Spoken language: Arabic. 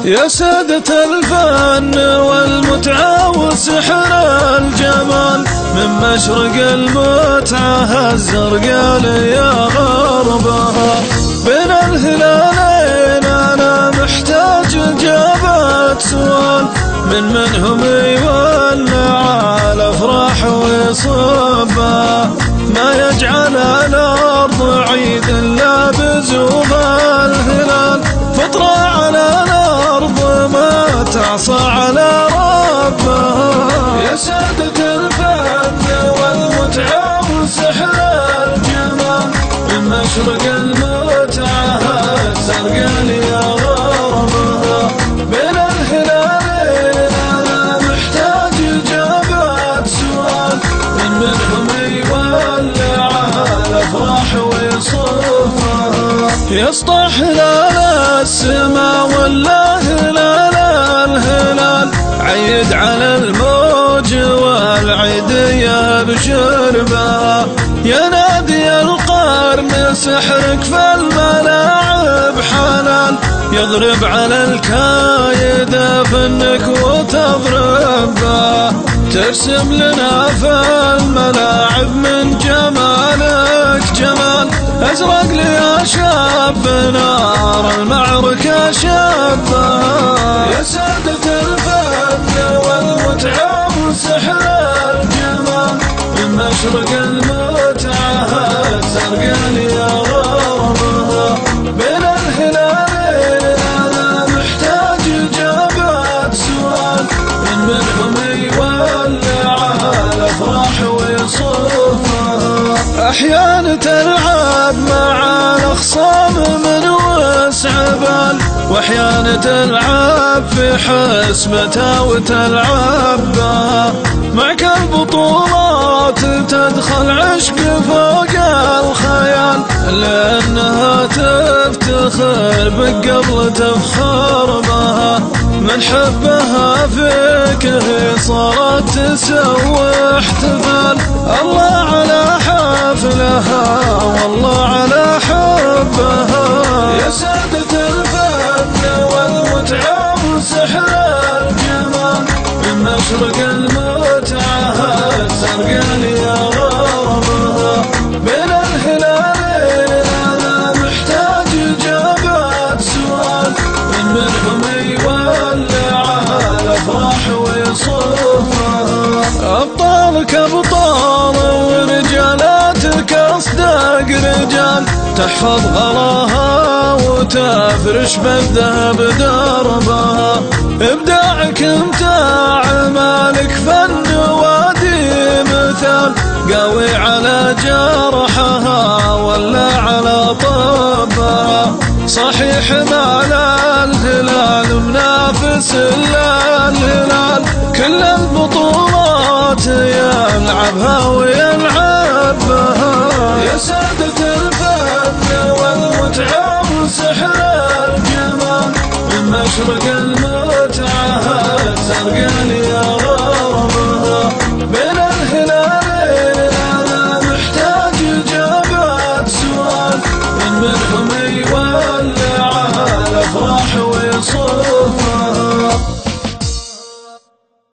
يا سادة الفن والمتعة وسحر الجمال، من مشرق المتعة الزرقاء يا غربها. بين الهلالين أنا محتاج إجابة سؤال، منهم يولع الأفراح ويصبها، ما يجعل الأرض عيد إلا بزوغ الهلال. فطرة على الأرض ما تعصى على ربها. يا سادة الفن والمتعة وسحر الجمال، من مشرق المتعة الزرقاء يا غربها. بين الهلالين أنا محتاج إجابة سؤال، منهم يولع الأفراح ويصفها. يسطح هلال السما ولا هلال الهلال، عيد على الموج والعيدية بشربها. يا نادي القرن سحرك في الملاعب حلال، يضرب على الكايد فنك وتضربها. ترسم لنا في الملاعب من جمالك جمال، أزرق لي يا شاب نار المعركة شبها. يا سادة الفن والمتعة وسحر الجمال، من مشرق المتعة الزرقاء يا غربها. بين الهلالين أنا محتاج إجابة سؤال، منهم يولع الأفراح ويصفها. أحيان تلعب مع الأخصام من وسع بال، وأحيان تلعب في حسبتها وتلعبها. معك البطولات تدخل عشق فوق الخيال، لأنها تفتخر بك قبل تفخر بها. من حبها فيك هي صارت تسوي احتفال. الله على حفلها والله على حبها. يا سادة الفن والمتعة وسحر الجمال، من مشرق المتعة الزرقاء يا غربها. بين الهلالين أنا محتاج إجابة سؤال، منهم يولع الأفراح ويصفها. أبطالك أبطال ورجالاتك أصدق رجال، تحفظ غلاها وتفرش بالذهب دربها. إبداعك امتاع مالك فن وادي مثال، قوي على جرحها ولا على طبها. صحيح مال الهلال منافس للهلال، كل البطولات يلعبها ويلعبها. يا سادة الفن والمتعة وسحر الجمال، من مشرق المتعة الزرقاء